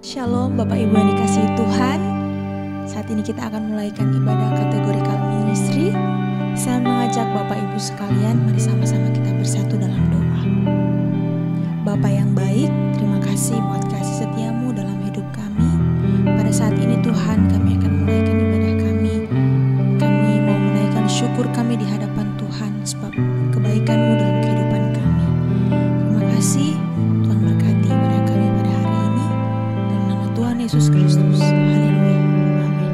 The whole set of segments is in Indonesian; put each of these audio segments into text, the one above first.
Shalom Bapak Ibu yang dikasihi Tuhan. Saat ini kita akan mulaikan ibadah kategorikal ministry. Saya mengajak Bapak Ibu sekalian, mari sama-sama kita bersatu dalam doa. Bapa yang baik, terima kasih buat kasih setiamu dalam hidup kami. Pada saat ini Tuhan, kami akan mulaikan ibadah kami. Kami mau menaikkan syukur kami di hadapan Tuhan sebab kebaikan-Mu dalam kehidupan kami. Terima kasih Tuhan, berkati ibadah kami pada hari ini. Dalam nama Tuhan Yesus Kristus. Haleluya. Amin.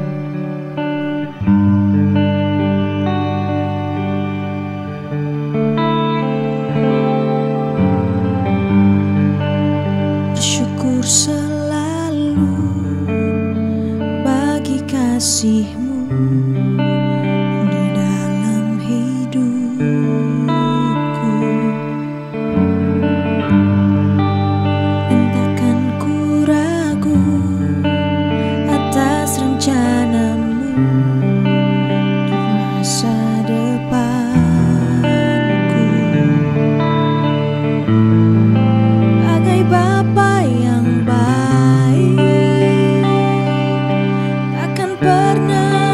Bersyukur selalu bagi kasih-Mu di dalam hidupku. Entahkan ku ragu atas rencana-Mu di masa depanku. Bagai Bapa yang baik, takkan pernah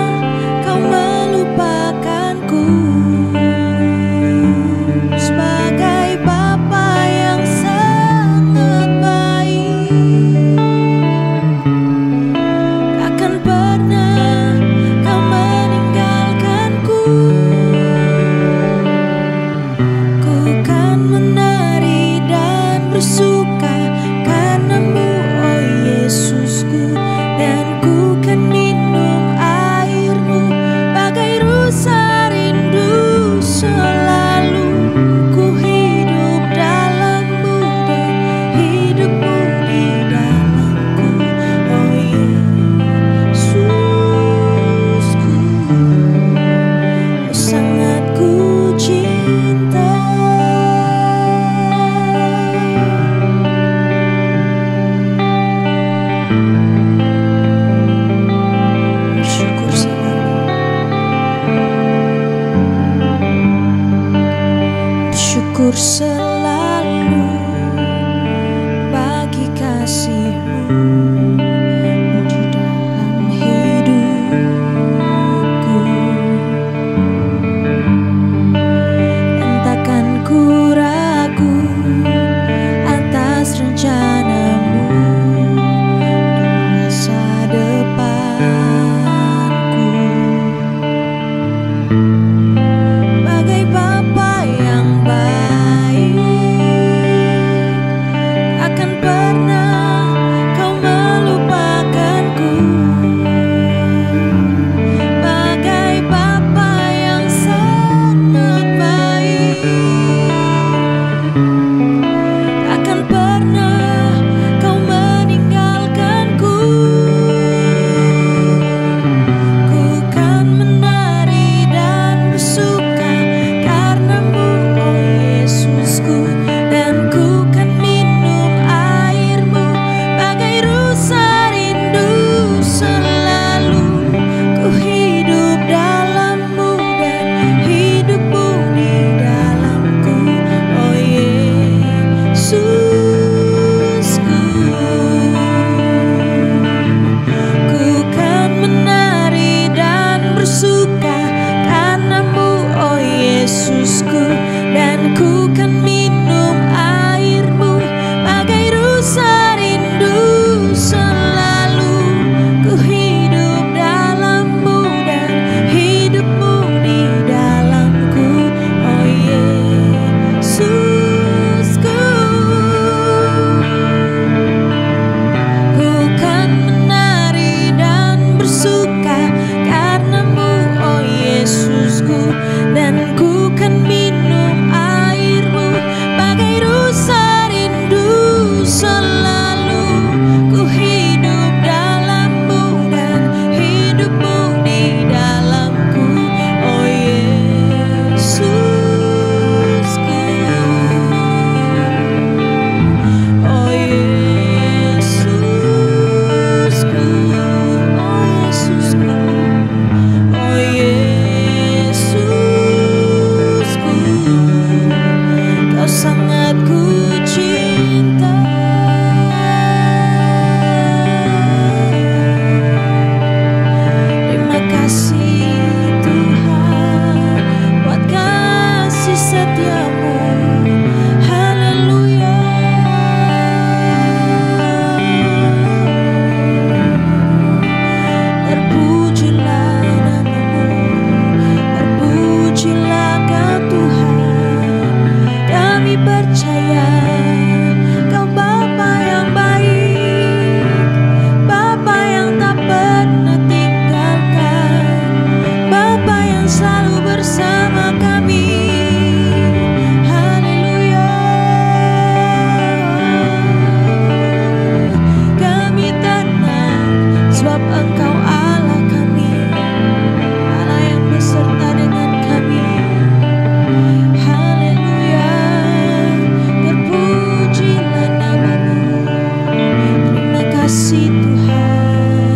kasih Tuhan,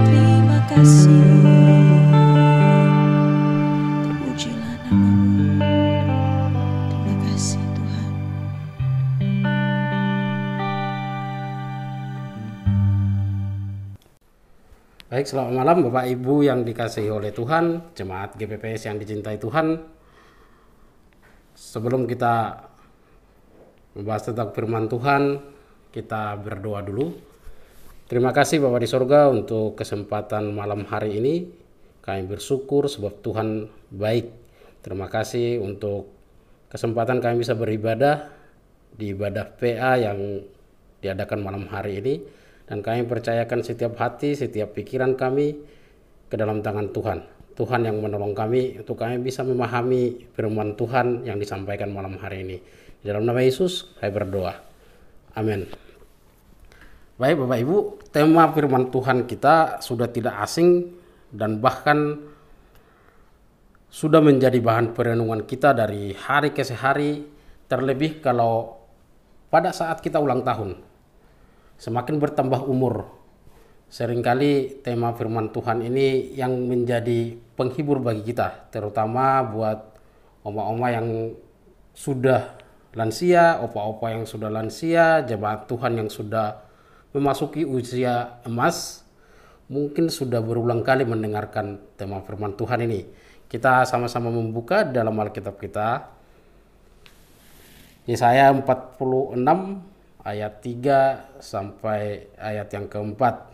terima kasih. Terpujilah nama-Mu. Terima kasih Tuhan. Baik, selamat malam Bapak Ibu yang dikasihi oleh Tuhan, jemaat GPPS yang dicintai Tuhan. Sebelum kita membahas tentang firman Tuhan, kita berdoa dulu. Terima kasih Bapa di sorga untuk kesempatan malam hari ini. Kami bersyukur sebab Tuhan baik. Terima kasih untuk kesempatan kami bisa beribadah di ibadah PA yang diadakan malam hari ini. Dan kami percayakan setiap hati, setiap pikiran kami ke dalam tangan Tuhan. Tuhan yang menolong kami untuk kami bisa memahami firman Tuhan yang disampaikan malam hari ini. Di dalam nama Yesus, kami berdoa. Amin. Baik Bapak Ibu, tema firman Tuhan kita sudah tidak asing dan bahkan sudah menjadi bahan perenungan kita dari hari ke hari, terlebih kalau pada saat kita ulang tahun. Semakin bertambah umur, seringkali tema firman Tuhan ini yang menjadi penghibur bagi kita, terutama buat oma-oma yang sudah lansia, opa-opa yang sudah lansia, jemaat Tuhan yang sudah memasuki usia emas, mungkin sudah berulang kali mendengarkan tema firman Tuhan ini. Kita sama-sama membuka dalam Alkitab kita, Yesaya 46 ayat 3 sampai ayat yang keempat.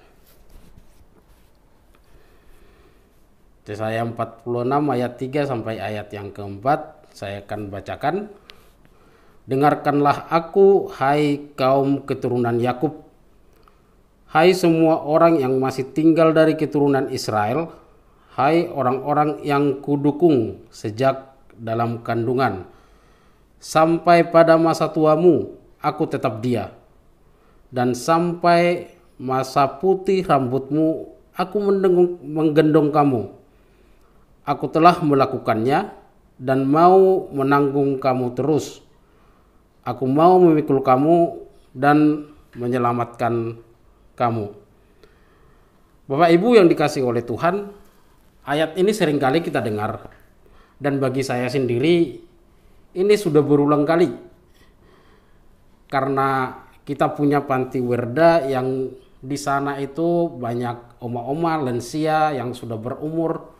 Yesaya 46 ayat 3 sampai ayat yang keempat, saya akan bacakan. Dengarkanlah aku, hai kaum keturunan Yakub, hai semua orang yang masih tinggal dari keturunan Israel, hai orang-orang yang kudukung sejak dalam kandungan, sampai pada masa tuamu aku tetap dia, dan sampai masa putih rambutmu aku menggendong kamu. Aku telah melakukannya dan mau menanggung kamu terus. Aku mau memikul kamu dan menyelamatkan kamu. Bapak Ibu yang dikasihi oleh Tuhan, ayat ini seringkali kita dengar, dan bagi saya sendiri ini sudah berulang kali. Karena kita punya panti werda yang di sana itu banyak oma-oma lansia yang sudah berumur.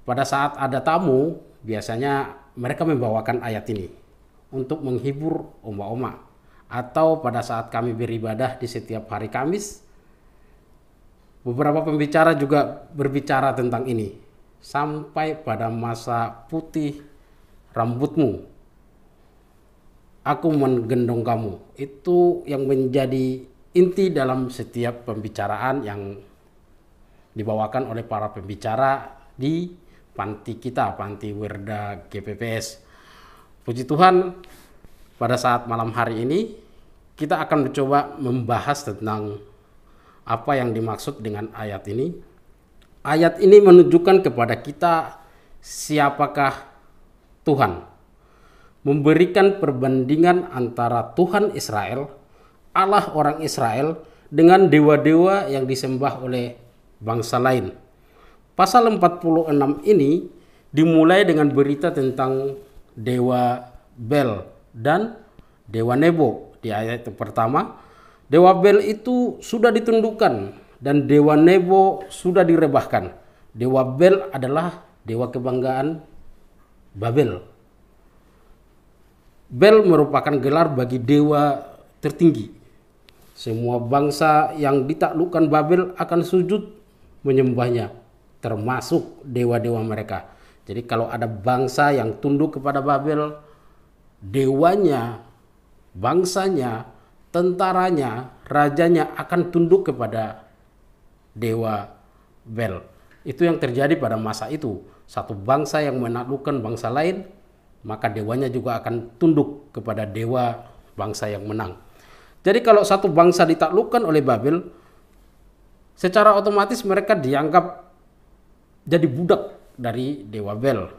Pada saat ada tamu, biasanya mereka membawakan ayat ini untuk menghibur oma-oma. Atau pada saat kami beribadah di setiap hari Kamis, beberapa pembicara juga berbicara tentang ini. Sampai pada masa putih rambutmu aku menggendong kamu. Itu yang menjadi inti dalam setiap pembicaraan yang dibawakan oleh para pembicara di panti kita, panti werda GPPS. Puji Tuhan, pada saat malam hari ini kita akan mencoba membahas tentang apa yang dimaksud dengan ayat ini. Ayat ini menunjukkan kepada kita siapakah Tuhan. Memberikan perbandingan antara Tuhan Israel, Allah orang Israel, dengan dewa-dewa yang disembah oleh bangsa lain. Pasal 46 ini dimulai dengan berita tentang dewa Bel dan dewa Nebo. Di ayat pertama, dewa Bel itu sudah ditundukkan dan dewa Nebo sudah direbahkan. Dewa Bel adalah dewa kebanggaan Babel. Bel merupakan gelar bagi dewa tertinggi. Semua bangsa yang ditaklukkan Babel akan sujud menyembahnya, termasuk dewa-dewa mereka. Jadi kalau ada bangsa yang tunduk kepada Babel, dewanya, bangsanya, tentaranya, rajanya akan tunduk kepada dewa Bel. Itu yang terjadi pada masa itu. Satu bangsa yang menaklukkan bangsa lain, maka dewanya juga akan tunduk kepada dewa bangsa yang menang. Jadi kalau satu bangsa ditaklukkan oleh Babel, secara otomatis mereka dianggap jadi budak dari dewa Bel.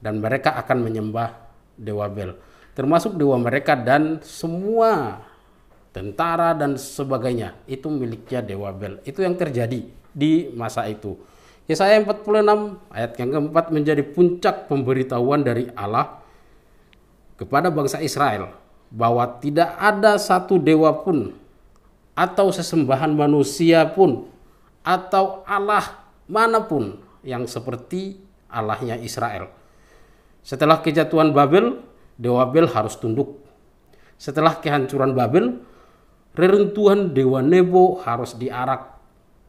Dan mereka akan menyembah dewa Bel. Termasuk dewa mereka dan semua tentara dan sebagainya, itu miliknya Dewa Bel. Itu yang terjadi di masa itu. Yesaya 46 ayat yang keempat menjadi puncak pemberitahuan dari Allah kepada bangsa Israel bahwa tidak ada satu dewa pun atau sesembahan manusia pun atau Allah manapun yang seperti Allahnya Israel. Setelah kejatuhan Babel, Dewa Bel harus tunduk. Setelah kehancuran Babel, reruntuhan Dewa Nebo harus diarak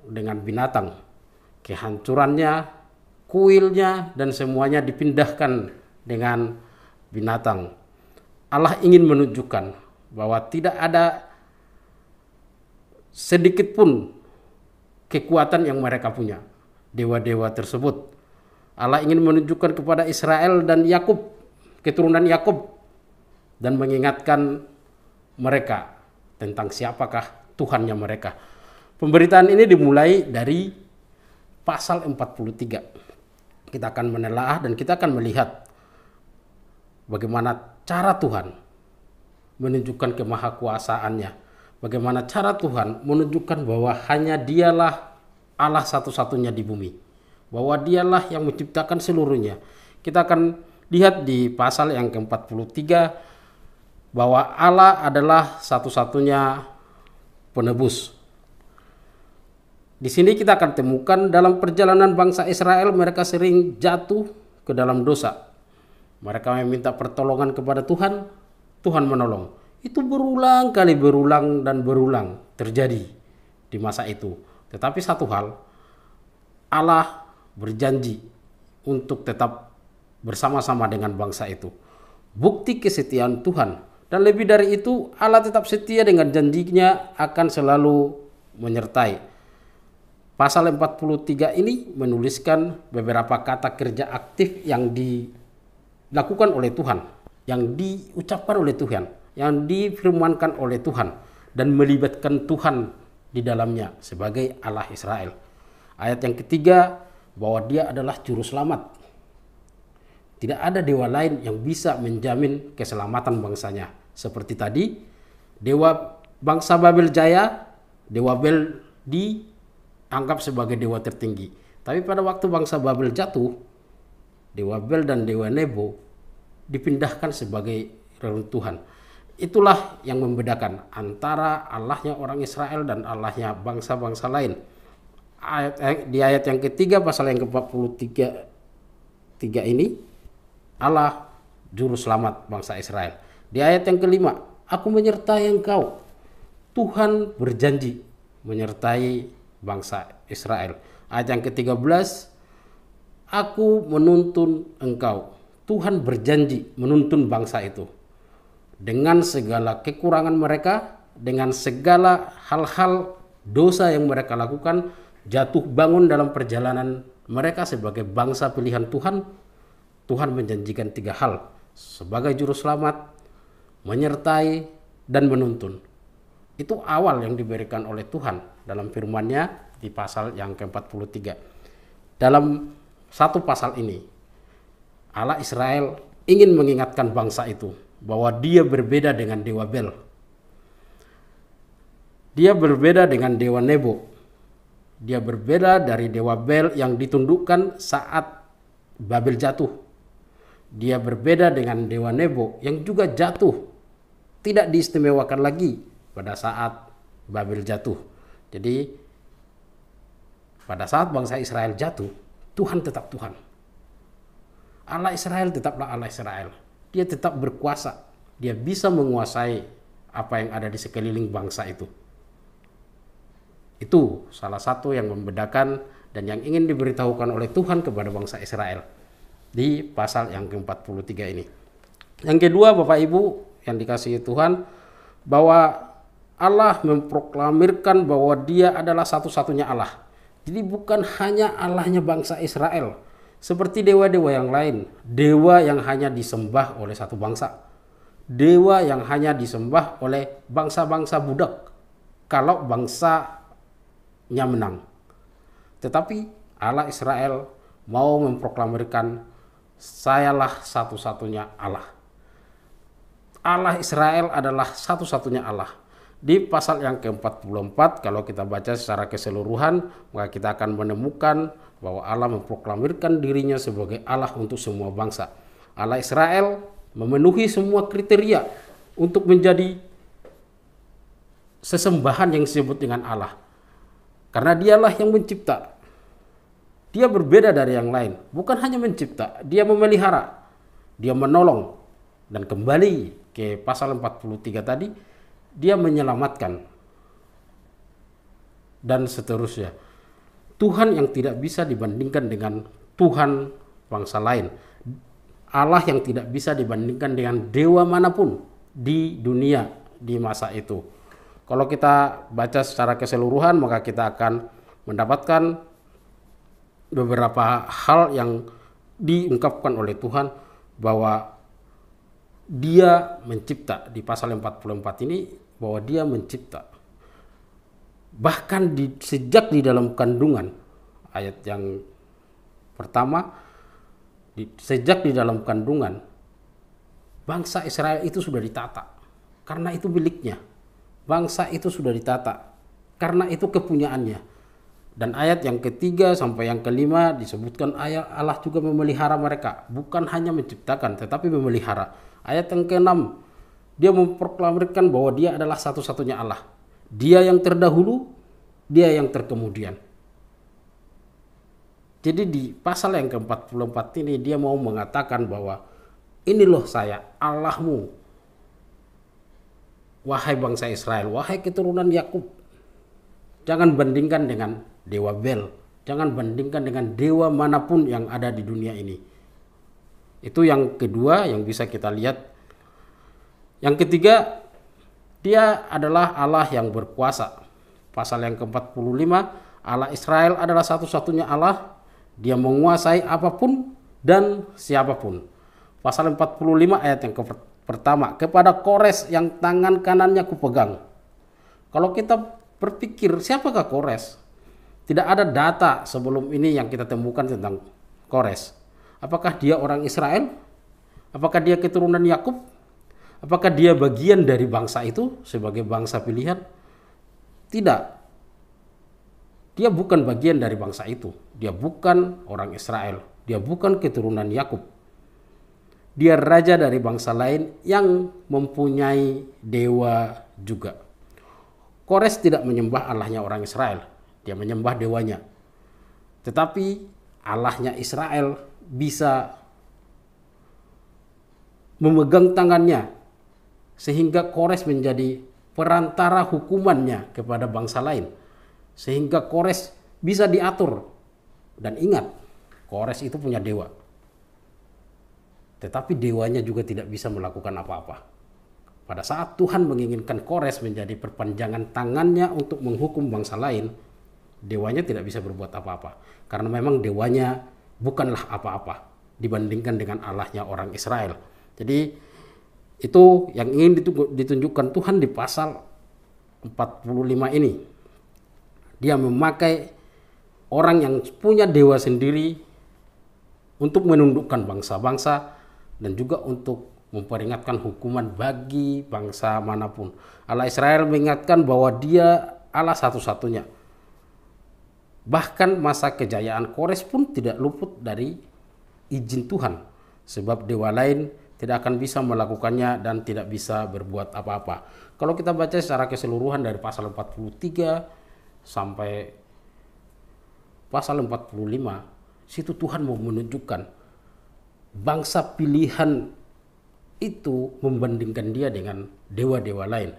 dengan binatang. Kehancurannya, kuilnya, dan semuanya dipindahkan dengan binatang. Allah ingin menunjukkan bahwa tidak ada sedikit pun kekuatan yang mereka punya, dewa-dewa tersebut. Allah ingin menunjukkan kepada Israel dan Yakub, keturunan Yakub, dan mengingatkan mereka tentang siapakah Tuhannya mereka. Pemberitaan ini dimulai dari pasal 43. Kita akan menelaah dan kita akan melihat bagaimana cara Tuhan menunjukkan kemahakuasaannya. Bagaimana cara Tuhan menunjukkan bahwa hanya Dialah Allah satu-satunya di bumi. Bahwa Dialah yang menciptakan seluruhnya. Kita akan lihat di pasal yang ke-43 bahwa Allah adalah satu-satunya penebus. Di sini kita akan temukan dalam perjalanan bangsa Israel mereka sering jatuh ke dalam dosa. Mereka meminta pertolongan kepada Tuhan, Tuhan menolong. Itu berulang kali berulang terjadi di masa itu. Tetapi satu hal, Allah berjanji untuk tetap bersama-sama dengan bangsa itu. Bukti kesetiaan Tuhan. Dan lebih dari itu, Allah tetap setia dengan janjinya akan selalu menyertai. Pasal 43 ini menuliskan beberapa kata kerja aktif yang dilakukan oleh Tuhan, yang diucapkan oleh Tuhan, yang difirmankan oleh Tuhan, dan melibatkan Tuhan di dalamnya sebagai Allah Israel. Ayat yang ketiga, bahwa Dia adalah juru selamat. Tidak ada dewa lain yang bisa menjamin keselamatan bangsanya. Seperti tadi, dewa bangsa Babel jaya, Dewa Bel dianggap sebagai dewa tertinggi. Tapi pada waktu bangsa Babel jatuh, Dewa Bel dan Dewa Nebo dipindahkan sebagai reruntuhan. Itulah yang membedakan antara Allahnya orang Israel dan Allahnya bangsa-bangsa lain. Di ayat yang ketiga pasal yang ke-43 ini, Allah juru selamat bangsa Israel. Di ayat yang kelima, aku menyertai engkau. Tuhan berjanji menyertai bangsa Israel. Ayat yang ke-13, aku menuntun engkau. Tuhan berjanji menuntun bangsa itu. Dengan segala kekurangan mereka, dengan segala hal-hal dosa yang mereka lakukan, jatuh bangun dalam perjalanan mereka sebagai bangsa pilihan Tuhan, Tuhan menjanjikan 3 hal. Sebagai juru selamat, menyertai, dan menuntun. Itu awal yang diberikan oleh Tuhan dalam firman-Nya di pasal yang ke-43. Dalam satu pasal ini, Allah Israel ingin mengingatkan bangsa itu bahwa Dia berbeda dengan Dewa Bel. Dia berbeda dengan Dewa Nebo. Dia berbeda dari Dewa Bel yang ditundukkan saat Babel jatuh. Dia berbeda dengan Dewa Nebo yang juga jatuh, tidak diistimewakan lagi pada saat Babel jatuh. Jadi pada saat bangsa Israel jatuh, Tuhan tetap Tuhan. Allah Israel tetaplah Allah Israel. Dia tetap berkuasa. Dia bisa menguasai apa yang ada di sekeliling bangsa itu. Itu salah satu yang membedakan dan yang ingin diberitahukan oleh Tuhan kepada bangsa Israel di pasal yang ke-43 ini. Yang kedua, Bapak Ibu yang dikasihi Tuhan, bahwa Allah memproklamirkan bahwa Dia adalah satu-satunya Allah. Jadi bukan hanya Allahnya bangsa Israel, seperti dewa-dewa yang lain, dewa yang hanya disembah oleh satu bangsa, dewa yang hanya disembah oleh bangsa-bangsa budak kalau bangsanya menang. Tetapi Allah Israel mau memproklamirkan, sayalah satu-satunya Allah. Allah Israel adalah satu-satunya Allah. Di pasal yang ke-44 kalau kita baca secara keseluruhan, maka kita akan menemukan bahwa Allah memproklamirkan dirinya sebagai Allah untuk semua bangsa. Allah Israel memenuhi semua kriteria untuk menjadi sesembahan yang disebut dengan Allah. Karena dialah yang mencipta. Dia berbeda dari yang lain. Bukan hanya mencipta, dia memelihara, dia menolong. Dan kembali ke pasal 43 tadi, dia menyelamatkan. Dan seterusnya. Tuhan yang tidak bisa dibandingkan dengan Tuhan bangsa lain. Allah yang tidak bisa dibandingkan dengan dewa manapun di dunia di masa itu. Kalau kita baca secara keseluruhan, maka kita akan mendapatkan beberapa hal yang diungkapkan oleh Tuhan bahwa dia mencipta. Di pasal 44 ini bahwa dia mencipta. Bahkan sejak di dalam kandungan, ayat yang pertama, sejak di dalam kandungan, bangsa Israel itu sudah ditata. Karena itu miliknya. Bangsa itu sudah ditata. Karena itu kepunyaannya. Dan ayat yang ketiga sampai yang kelima disebutkan Allah juga memelihara mereka. Bukan hanya menciptakan, tetapi memelihara. Ayat yang keenam, dia memproklamirkan bahwa dia adalah satu-satunya Allah. Dia yang terdahulu, dia yang terkemudian. Jadi di pasal yang ke-44 ini dia mau mengatakan bahwa ini loh saya, Allahmu. Wahai bangsa Israel, wahai keturunan Yakub. Jangan bandingkan dengan dewa Bel. Jangan bandingkan dengan dewa manapun yang ada di dunia ini. Itu yang kedua yang bisa kita lihat. Yang ketiga, dia adalah Allah yang berkuasa. Pasal yang ke-45, Allah Israel adalah satu-satunya Allah. Dia menguasai apapun dan siapapun. Pasal 45 ayat yang pertama, kepada Kores yang tangan kanannya kupegang. Kalau kita berpikir siapakah Kores? Tidak ada data sebelum ini yang kita temukan tentang Kores. Apakah dia orang Israel? Apakah dia keturunan Yakub? Apakah dia bagian dari bangsa itu sebagai bangsa pilihan? Tidak. Dia bukan bagian dari bangsa itu. Dia bukan orang Israel. Dia bukan keturunan Yakub. Dia raja dari bangsa lain yang mempunyai dewa juga. Kores tidak menyembah Allahnya orang Israel. Dia menyembah dewanya. Tetapi Allahnya Israel bisa memegang tangannya sehingga Kores menjadi perantara hukumannya kepada bangsa lain. Sehingga Kores bisa diatur. Dan ingat, Kores itu punya dewa. Tetapi dewanya juga tidak bisa melakukan apa-apa. Pada saat Tuhan menginginkan Kores menjadi perpanjangan tangannya untuk menghukum bangsa lain, dewanya tidak bisa berbuat apa-apa. Karena memang dewanya bukanlah apa-apa dibandingkan dengan Allahnya orang Israel. Jadi itu yang ingin ditunjukkan Tuhan di pasal 45 ini. Dia memakai orang yang punya dewa sendiri untuk menundukkan bangsa-bangsa dan juga untuk memperingatkan hukuman bagi bangsa manapun. Allah Israel mengingatkan bahwa dia Allah satu-satunya. Bahkan masa kejayaan Kores pun tidak luput dari izin Tuhan. Sebab dewa lain tidak akan bisa melakukannya dan tidak bisa berbuat apa-apa. Kalau kita baca secara keseluruhan dari pasal 43 sampai pasal 45, situ Tuhan mau menunjukkan bangsa pilihan itu membandingkan dia dengan dewa-dewa lain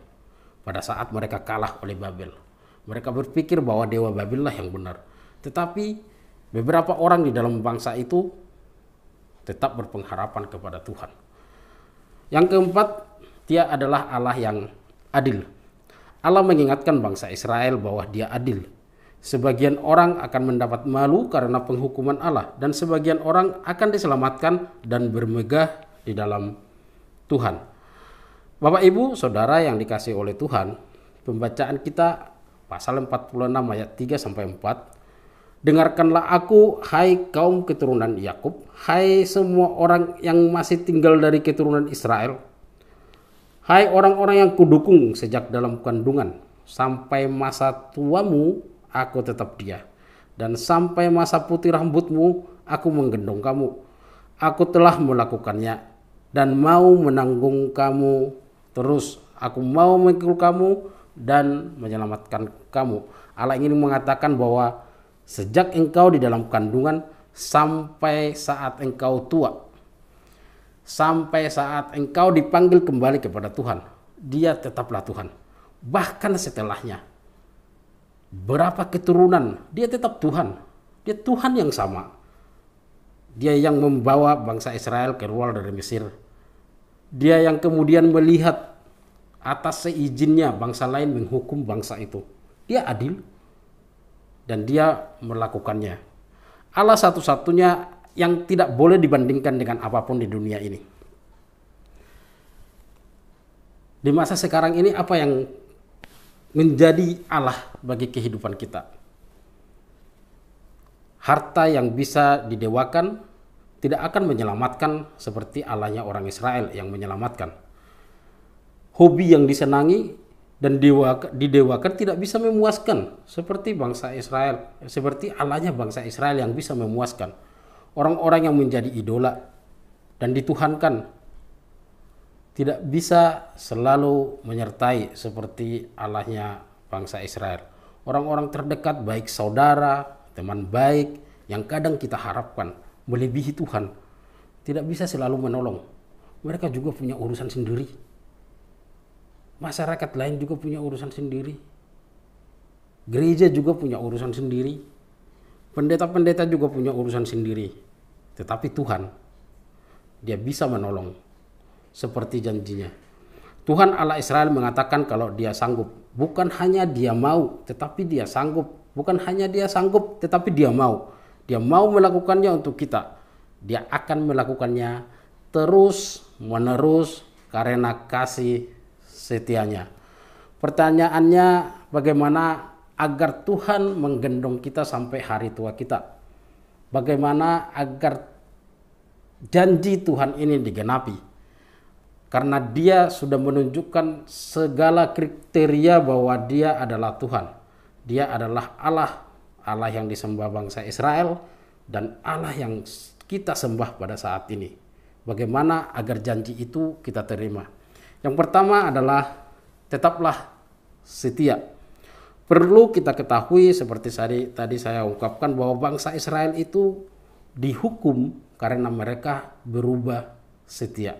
pada saat mereka kalah oleh Babel. Mereka berpikir bahwa dewa Babel lah yang benar. Tetapi beberapa orang di dalam bangsa itu tetap berpengharapan kepada Tuhan. Yang keempat, dia adalah Allah yang adil. Allah mengingatkan bangsa Israel bahwa dia adil. Sebagian orang akan mendapat malu karena penghukuman Allah, dan sebagian orang akan diselamatkan dan bermegah di dalam Tuhan. Bapak Ibu, Saudara yang dikasihi oleh Tuhan, pembacaan kita pasal 46 ayat 3 sampai 4. Dengarkanlah aku, hai kaum keturunan Yakub, hai semua orang yang masih tinggal dari keturunan Israel. Hai orang-orang yang kudukung sejak dalam kandungan, sampai masa tuamu aku tetap dia. Dan sampai masa putih rambutmu aku menggendong kamu. Aku telah melakukannya dan mau menanggung kamu terus. Aku mau memikul kamu dan menyelamatkan kamu. Allah ingin mengatakan bahwa sejak engkau di dalam kandungan sampai saat engkau tua, sampai saat engkau dipanggil kembali kepada Tuhan, Dia tetaplah Tuhan. Bahkan setelahnya, berapa keturunan, Dia tetap Tuhan. Dia Tuhan yang sama. Dia yang membawa bangsa Israel keluar dari Mesir. Dia yang kemudian melihat atas seizinnya bangsa lain menghukum bangsa itu. Dia adil dan Dia melakukannya. Allah satu-satunya yang tidak boleh dibandingkan dengan apapun di dunia ini. Di masa sekarang ini apa yang menjadi Allah bagi kehidupan kita? Harta yang bisa didewakan tidak akan menyelamatkan seperti Allahnya orang Israel yang menyelamatkan. Hobi yang disenangi dan didewakan tidak bisa memuaskan seperti bangsa Israel, seperti Allahnya bangsa Israel yang bisa memuaskan. Orang-orang yang menjadi idola dan dituhankan tidak bisa selalu menyertai seperti Allahnya bangsa Israel. Orang-orang terdekat baik saudara, teman baik yang kadang kita harapkan melebihi Tuhan tidak bisa selalu menolong. Mereka juga punya urusan sendiri. Masyarakat lain juga punya urusan sendiri. Gereja juga punya urusan sendiri. Pendeta-pendeta juga punya urusan sendiri. Tetapi Tuhan, Dia bisa menolong seperti janjinya. Tuhan Allah Israel mengatakan kalau Dia sanggup. Bukan hanya Dia mau, tetapi Dia sanggup. Bukan hanya Dia sanggup, tetapi Dia mau. Dia mau melakukannya untuk kita. Dia akan melakukannya terus menerus karena kasih setianya. Pertanyaannya, bagaimana agar Tuhan menggendong kita sampai hari tua kita? Bagaimana agar janji Tuhan ini digenapi? Karena Dia sudah menunjukkan segala kriteria bahwa Dia adalah Tuhan. Dia adalah Allah, Allah yang disembah bangsa Israel dan Allah yang kita sembah pada saat ini. Bagaimana agar janji itu kita terima? Yang pertama adalah tetaplah setia. Perlu kita ketahui seperti tadi saya ungkapkan bahwa bangsa Israel itu dihukum karena mereka berubah setia.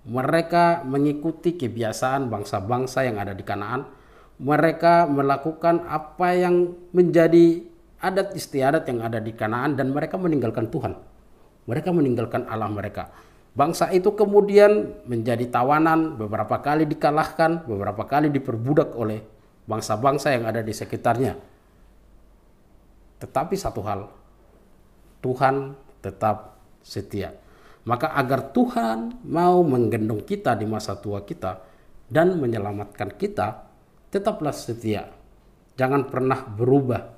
Mereka mengikuti kebiasaan bangsa-bangsa yang ada di Kanaan. Mereka melakukan apa yang menjadi adat istiadat yang ada di Kanaan dan mereka meninggalkan Tuhan. Mereka meninggalkan Allah mereka. Bangsa itu kemudian menjadi tawanan, beberapa kali dikalahkan, beberapa kali diperbudak oleh bangsa-bangsa yang ada di sekitarnya. Tetapi satu hal, Tuhan tetap setia. Maka agar Tuhan mau menggendong kita di masa tua kita dan menyelamatkan kita, tetaplah setia. Jangan pernah berubah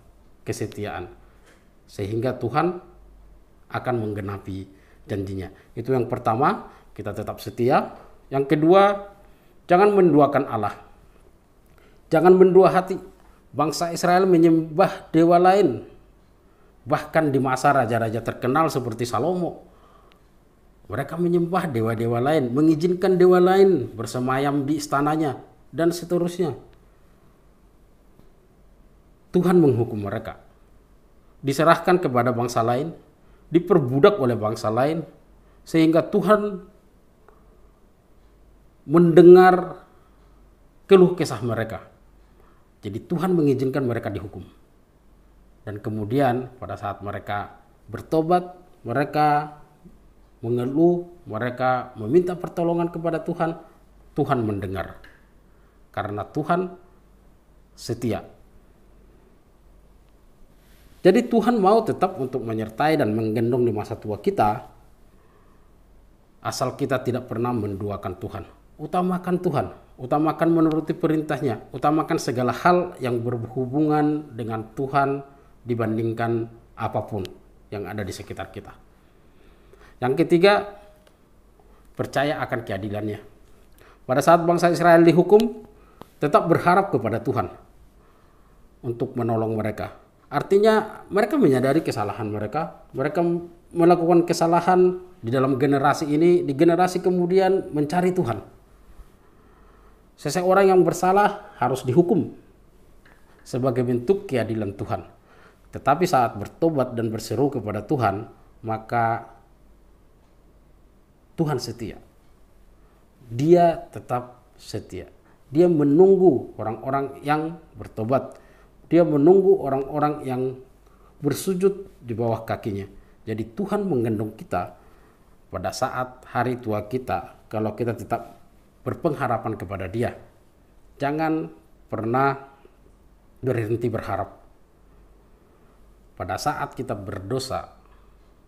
kesetiaan. Sehingga Tuhan akan menggenapi janjinya. Itu yang pertama, kita tetap setia. Yang kedua, jangan menduakan Allah. Jangan mendua hati. Bangsa Israel menyembah dewa lain. Bahkan di masa raja-raja terkenal seperti Salomo, mereka menyembah dewa-dewa lain, mengizinkan dewa lain bersemayam di istananya, dan seterusnya. Tuhan menghukum mereka. Diserahkan kepada bangsa lain, diperbudak oleh bangsa lain, sehingga Tuhan mendengar keluh kesah mereka. Jadi Tuhan mengizinkan mereka dihukum. Dan kemudian pada saat mereka bertobat, mereka mengeluh, mereka meminta pertolongan kepada Tuhan, Tuhan mendengar. Karena Tuhan setia. Jadi Tuhan mau tetap untuk menyertai dan menggendong di masa tua kita, asal kita tidak pernah menduakan Tuhan. Utamakan Tuhan, utamakan menuruti perintahnya, utamakan segala hal yang berhubungan dengan Tuhan dibandingkan apapun yang ada di sekitar kita. Yang ketiga, percaya akan keadilannya. Pada saat bangsa Israel dihukum, tetap berharap kepada Tuhan untuk menolong mereka. Artinya mereka menyadari kesalahan mereka melakukan kesalahan di dalam generasi ini, di generasi kemudian mencari Tuhan. Seseorang yang bersalah harus dihukum sebagai bentuk keadilan Tuhan. Tetapi saat bertobat dan berseru kepada Tuhan, maka Tuhan setia. Dia tetap setia. Dia menunggu orang-orang yang bertobat. Dia menunggu orang-orang yang bersujud di bawah kakinya. Jadi Tuhan menggendong kita pada saat hari tua kita kalau kita tetap berpengharapan kepada Dia. Jangan pernah berhenti berharap. Pada saat kita berdosa,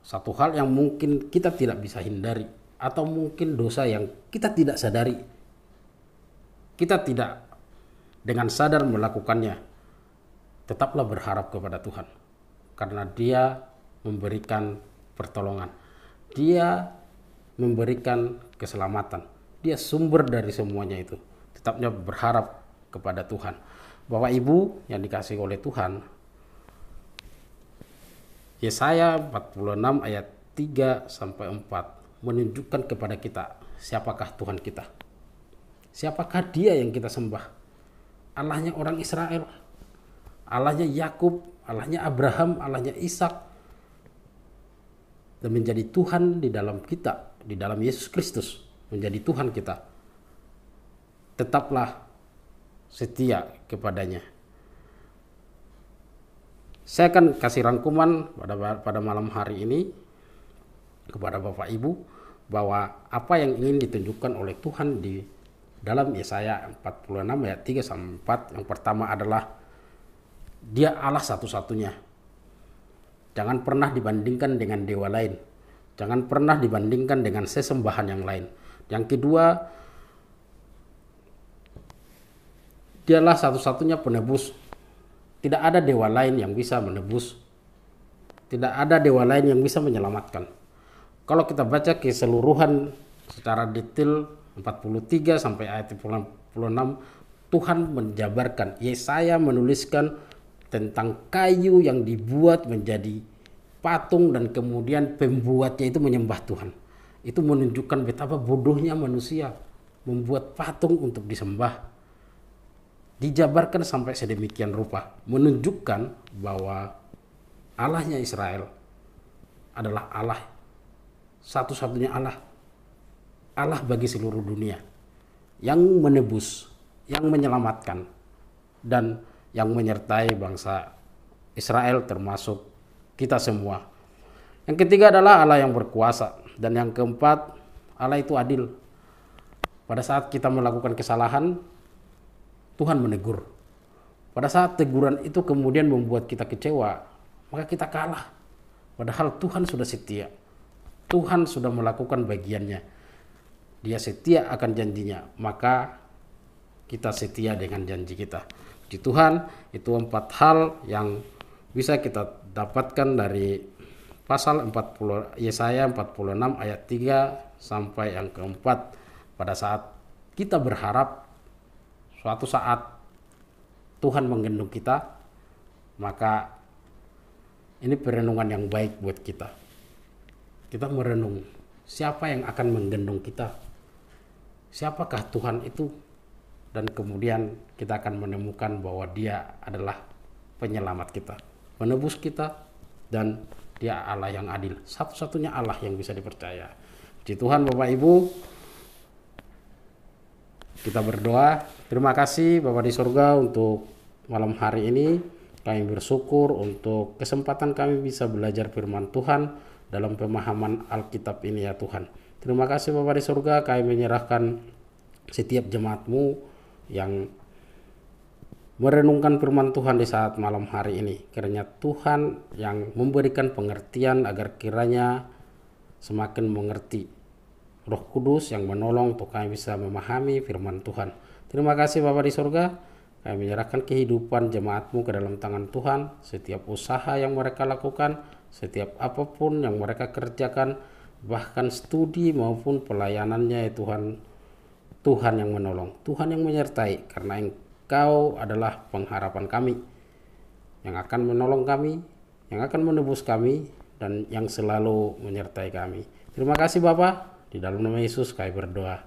satu hal yang mungkin kita tidak bisa hindari, atau mungkin dosa yang kita tidak sadari, kita tidak dengan sadar melakukannya, tetaplah berharap kepada Tuhan. Karena Dia memberikan pertolongan. Dia memberikan keselamatan. Dia sumber dari semuanya itu. Tetapnya berharap kepada Tuhan. Bapak Ibu yang dikasihi oleh Tuhan, Yesaya 46 ayat 3 sampai 4 menunjukkan kepada kita siapakah Tuhan kita. Siapakah Dia yang kita sembah? Allahnya orang Israel, Allahnya Yakub, Allahnya Abraham, Allahnya Ishak, dan menjadi Tuhan di dalam kita, di dalam Yesus Kristus menjadi Tuhan kita. Tetaplah setia kepadanya. Saya akan kasih rangkuman pada malam hari ini kepada Bapak Ibu bahwa apa yang ingin ditunjukkan oleh Tuhan di dalam Yesaya 46 ayat 3 sampai 4, yang pertama adalah Dia Allah satu-satunya. Jangan pernah dibandingkan dengan dewa lain. Jangan pernah dibandingkan dengan sesembahan yang lain. Yang kedua, Dialah satu-satunya penebus. Tidak ada dewa lain yang bisa menebus. Tidak ada dewa lain yang bisa menyelamatkan. Kalau kita baca keseluruhan secara detail 43 sampai ayat 46, Tuhan menjabarkan, Yesaya menuliskan tentang kayu yang dibuat menjadi patung dan kemudian pembuatnya itu menyembah Tuhan. Itu menunjukkan betapa bodohnya manusia membuat patung untuk disembah. Dijabarkan sampai sedemikian rupa, menunjukkan bahwa Allahnya Israel adalah Allah satu-satunya Allah, Allah bagi seluruh dunia, yang menebus, yang menyelamatkan, dan yang menyertai bangsa Israel termasuk kita semua. Yang ketiga adalah Allah yang berkuasa, dan yang keempat, Allah itu adil. Pada saat kita melakukan kesalahan, Tuhan menegur. Pada saat teguran itu kemudian membuat kita kecewa, maka kita kalah. Padahal Tuhan sudah setia. Tuhan sudah melakukan bagiannya. Dia setia akan janjinya, maka kita setia dengan janji kita. Di Tuhan, itu 4 hal yang bisa kita dapatkan dari pasal 40 Yesaya 46 ayat 3 sampai yang keempat. Pada saat kita berharap suatu saat Tuhan menggendong kita, maka ini perenungan yang baik buat kita. Kita merenung, siapa yang akan menggendong kita? Siapakah Tuhan itu? Dan kemudian kita akan menemukan bahwa Dia adalah penyelamat kita, penebus kita, dan Dia Allah yang adil, satu-satunya Allah yang bisa dipercaya. Puji Tuhan Bapak Ibu, kita berdoa. Terima kasih Bapa di surga untuk malam hari ini. Kami bersyukur untuk kesempatan kami bisa belajar firman Tuhan dalam pemahaman Alkitab ini ya Tuhan. Terima kasih Bapa di surga, kami menyerahkan setiap jemaat-Mu yang merenungkan firman Tuhan di saat malam hari ini. Kiranya Tuhan yang memberikan pengertian agar kiranya semakin mengerti. Roh Kudus yang menolong untuk kami bisa memahami firman Tuhan. Terima kasih Bapa di surga, kami menyerahkan kehidupan jemaat-Mu ke dalam tangan Tuhan. Setiap usaha yang mereka lakukan, setiap apapun yang mereka kerjakan, bahkan studi maupun pelayanannya ya Tuhan, Tuhan yang menolong, Tuhan yang menyertai, karena Engkau adalah pengharapan kami, yang akan menolong kami, yang akan menebus kami, dan yang selalu menyertai kami. Terima kasih Bapa, di dalam nama Yesus kami berdoa.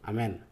Amin.